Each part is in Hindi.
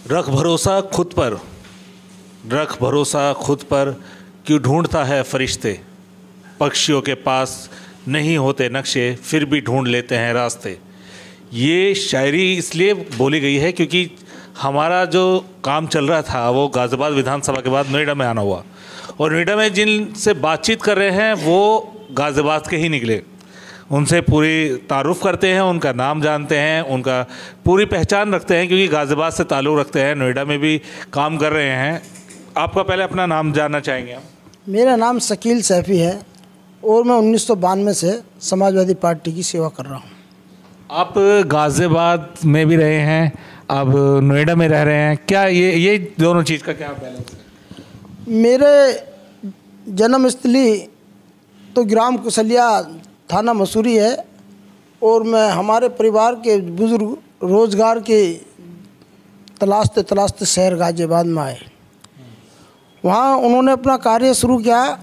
रख भरोसा खुद पर, रख भरोसा खुद पर, क्यों ढूंढता है फरिश्ते। पक्षियों के पास नहीं होते नक्शे, फिर भी ढूंढ लेते हैं रास्ते। ये शायरी इसलिए बोली गई है क्योंकि हमारा जो काम चल रहा था वो गाज़ियाबाद विधानसभा के बाद नोएडा में आना हुआ, और नोएडा में जिनसे बातचीत कर रहे हैं वो गाज़ियाबाद के ही निकले। उनसे पूरी तारुफ़ करते हैं, उनका नाम जानते हैं, उनका पूरी पहचान रखते हैं क्योंकि गाज़ियाबाद से ताल्लुक़ रखते हैं, नोएडा में भी काम कर रहे हैं। आपका पहले अपना नाम जानना चाहेंगे हम? मेरा नाम शकील सैफ़ी है और मैं 1992 से समाजवादी पार्टी की सेवा कर रहा हूँ। आप गाज़ियाबाद में भी रहे हैं, अब नोएडा में रह रहे हैं, क्या ये दोनों चीज़ का क्या बैलेंस है? मेरे जन्मस्थली तो ग्राम कुशलिया थाना मसूरी है और मैं हमारे परिवार के बुज़ुर्ग रोज़गार के तलाशते तलाशते शहर गाज़ियाबाद में आए। वहाँ उन्होंने अपना कार्य शुरू किया,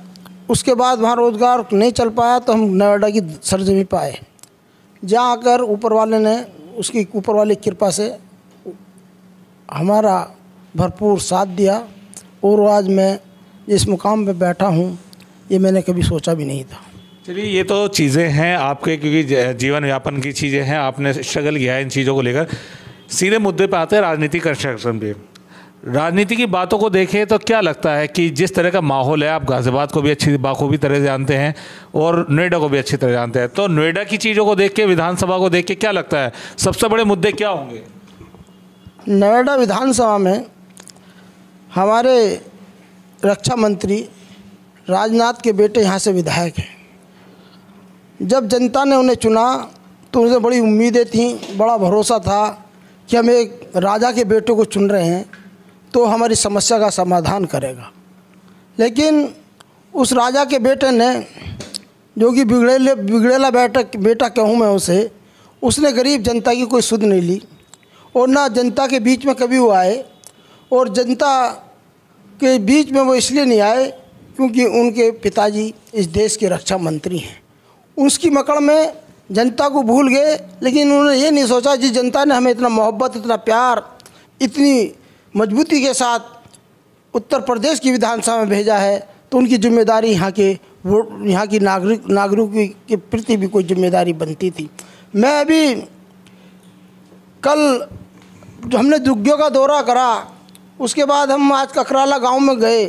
उसके बाद वहाँ रोज़गार नहीं चल पाया तो हम नोएडा की सरजमी पर आए, जहाँ आकर ऊपर वाले ने उसकी ऊपर वाली कृपा से हमारा भरपूर साथ दिया और आज मैं जिस मुकाम पे बैठा हूँ ये मैंने कभी सोचा भी नहीं था। चलिए, ये तो चीज़ें हैं आपके, क्योंकि जीवन यापन की चीज़ें हैं, आपने स्ट्रगल किया है इन चीज़ों को लेकर। सीधे मुद्दे पे आते हैं, राजनीति कंस्ट्रक्शन पे। राजनीति की बातों को देखें तो क्या लगता है कि जिस तरह का माहौल है, आप गाज़ियाबाद को भी अच्छी बाखूबी तरह जानते हैं और नोएडा को भी अच्छी तरह जानते हैं, तो नोएडा की चीज़ों को देख के, विधानसभा को देख के क्या लगता है सबसे बड़े मुद्दे क्या होंगे? नोएडा विधानसभा में हमारे रक्षा मंत्री राजनाथ के बेटे यहाँ से विधायक हैं। जब जनता ने उन्हें चुना तो उनसे बड़ी उम्मीदें थीं, बड़ा भरोसा था कि हम एक राजा के बेटे को चुन रहे हैं तो हमारी समस्या का समाधान करेगा। लेकिन उस राजा के बेटे ने, जो कि बिगड़ेला बेटा कहूँ मैं उसे, उसने गरीब जनता की कोई सुध नहीं ली और ना जनता के बीच में कभी वो आए, और जनता के बीच में वो इसलिए नहीं आए क्योंकि उनके पिताजी इस देश के रक्षा मंत्री हैं। उसकी मकड़ में जनता को भूल गए, लेकिन उन्होंने ये नहीं सोचा जिस जनता ने हमें इतना मोहब्बत, इतना प्यार, इतनी मजबूती के साथ उत्तर प्रदेश की विधानसभा में भेजा है तो उनकी जिम्मेदारी यहाँ की नागरिकों के प्रति भी कोई जिम्मेदारी बनती थी। मैं अभी कल जो हमने दुग्गियों का दौरा करा, उसके बाद हम आज ककराला गांव में गए।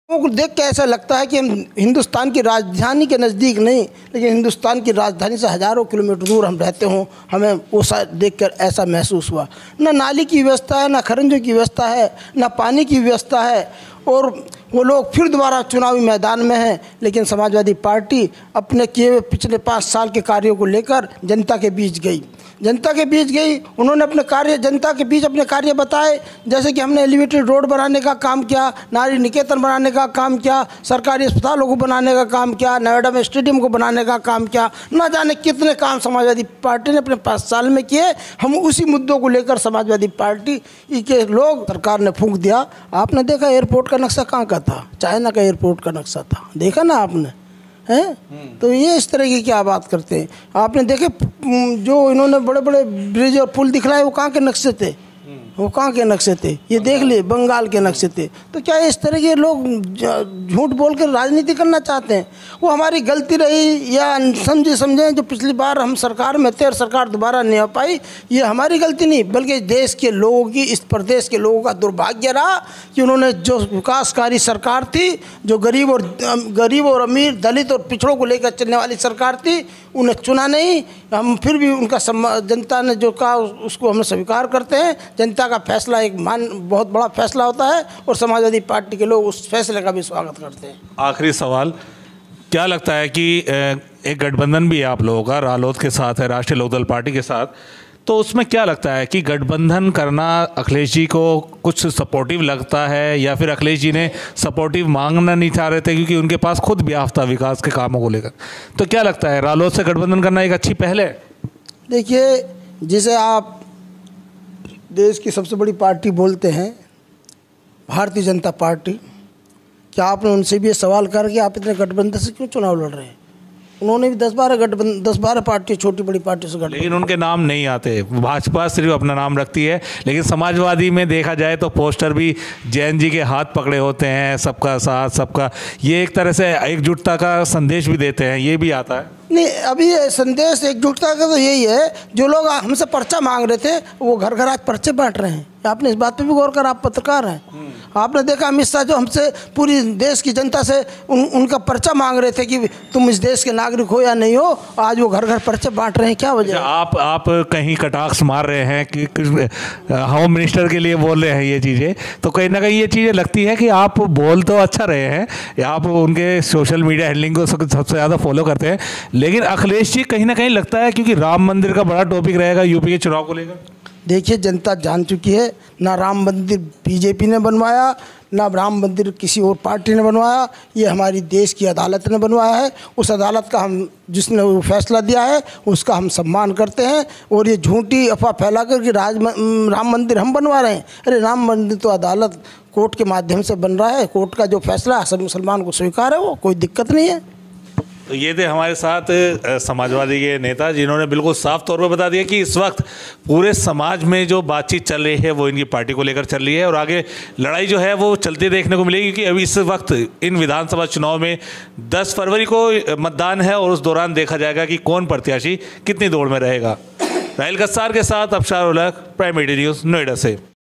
लोगों को देख के ऐसा लगता है कि हम हिंदुस्तान की राजधानी के नज़दीक नहीं, लेकिन हिंदुस्तान की राजधानी से हज़ारों किलोमीटर दूर हम रहते हों, हमें वो देखकर ऐसा महसूस हुआ। ना नाली की व्यवस्था है, ना खरंजों की व्यवस्था है, ना पानी की व्यवस्था है, और वो लोग फिर दोबारा चुनावी मैदान में हैं। लेकिन समाजवादी पार्टी अपने किए हुए पिछले 5 साल के कार्यों को लेकर जनता के बीच गई, उन्होंने अपने कार्य जनता के बीच अपने कार्य बताए। जैसे कि हमने एलिवेटेड रोड बनाने का काम किया, नारी निकेतन बनाने का काम किया, सरकारी अस्पतालों को बनाने का काम किया, नोएडा में स्टेडियम को बनाने का काम किया, ना जाने कितने काम समाजवादी पार्टी ने अपने 5 साल में किए। हम उसी मुद्दों को लेकर समाजवादी पार्टी के लोग, सरकार ने फूंक दिया। आपने देखा एयरपोर्ट का नक्शा कहाँ का था? चाइना का एयरपोर्ट का नक्शा था, देखा ना आपने, हैं? तो ये इस तरह की क्या बात करते हैं? आपने देखे जो इन्होंने बड़े बड़े ब्रिज और पुल दिखलाए वो कहाँ के नक्शे थे? वो कहाँ के नक्शे थे? ये देख लिए, बंगाल के नक्शे थे। तो क्या इस तरह के लोग झूठ बोल कर राजनीति करना चाहते हैं? वो हमारी गलती रही या समझें जो पिछली बार हम सरकार में थे और सरकार दोबारा नहीं आ पाई, ये हमारी गलती नहीं, बल्कि देश के लोगों की, इस प्रदेश के लोगों का दुर्भाग्य रहा कि उन्होंने जो विकासकारी सरकार थी, जो गरीब और अमीर, दलित और पिछड़ों को लेकर चलने वाली सरकार थी, उन्हें चुना नहीं। हम फिर भी उनका जनता ने जो कहा उसको हम स्वीकार करते हैं। जनता का फैसला एक बहुत बड़ा फैसला होता है और समाजवादी पार्टी के लोग उस फैसले का भी स्वागत करते हैं। आखिरी सवाल, क्या लगता है कि एक गठबंधन भी है आप लोगों का, रालोद के साथ है, राष्ट्रीय लोकदल पार्टी के साथ, तो उसमें क्या लगता है कि गठबंधन करना अखिलेश जी को कुछ सपोर्टिव लगता है, या फिर अखिलेश जी ने सपोर्टिव मांगना नहीं चाह रहे थे क्योंकि उनके पास खुद ब्याह था विकास के कामों को लेकर? तो क्या लगता है, रालोद से गठबंधन करना एक अच्छी पहल है? देखिए, जिसे आप देश की सबसे बड़ी पार्टी बोलते हैं, भारतीय जनता पार्टी, क्या आपने उनसे भी ये सवाल कर कि आप इतने गठबंधन से क्यों चुनाव लड़ रहे हैं? उन्होंने भी 10-12 पार्टी, छोटी बड़ी पार्टी से लेकिन उनके नाम नहीं आते। भाजपा सिर्फ अपना नाम रखती है, लेकिन समाजवादी में देखा जाए तो पोस्टर भी जैन जी के हाथ पकड़े होते हैं, सबका साथ सबका, ये एक तरह से एकजुटता का संदेश भी देते हैं, ये भी आता है। नहीं, अभी ये संदेश एकजुटता का तो यही है, जो लोग हमसे पर्चा मांग रहे थे वो घर घर आज पर्चे बांट रहे हैं। आपने इस बात पे भी गौर करा, आप पत्रकार हैं, आपने देखा अमित शाह जो हमसे पूरी देश की जनता से उनका पर्चा मांग रहे थे कि तुम इस देश के नागरिक हो या नहीं हो, आज वो घर घर पर्चे बांट रहे हैं। क्या वजह? आप कहीं कटाक्ष मार रहे हैं कि होम मिनिस्टर के लिए बोल रहे हैं ये चीज़ें, तो कहीं ना कहीं ये चीज़ें लगती है कि आप बोल तो अच्छा रहे हैं, आप उनके सोशल मीडिया हैंडलिंग को सबसे ज़्यादा फॉलो करते हैं, लेकिन अखिलेश जी कहीं ना कहीं लगता है क्योंकि राम मंदिर का बड़ा टॉपिक रहेगा यूपी के चुनाव को लेकर। देखिए, जनता जान चुकी है, ना राम मंदिर बीजेपी ने बनवाया, ना राम मंदिर किसी और पार्टी ने बनवाया, ये हमारी देश की अदालत ने बनवाया है। उस अदालत का हम, जिसने वो फैसला दिया है उसका हम सम्मान करते हैं। और ये झूठी अफवाह फैला कर कि राम मंदिर हम बनवा रहे हैं, अरे राम मंदिर तो अदालत कोर्ट के माध्यम से बन रहा है, कोर्ट का जो फैसला सब मुसलमान को स्वीकार है, वो कोई दिक्कत नहीं है। तो ये थे हमारे साथ समाजवादी के नेता, जिन्होंने बिल्कुल साफ तौर पर बता दिया कि इस वक्त पूरे समाज में जो बातचीत चल रही है वो इनकी पार्टी को लेकर चल रही है, और आगे लड़ाई जो है वो चलती देखने को मिलेगी, क्योंकि अभी इस वक्त इन विधानसभा चुनाव में 10 फरवरी को मतदान है, और उस दौरान देखा जाएगा कि कौन प्रत्याशी कितनी दौड़ में रहेगा। राहिल कस्सार के साथ अबशार उलग, प्राइम मीडिया न्यूज़, नोएडा से।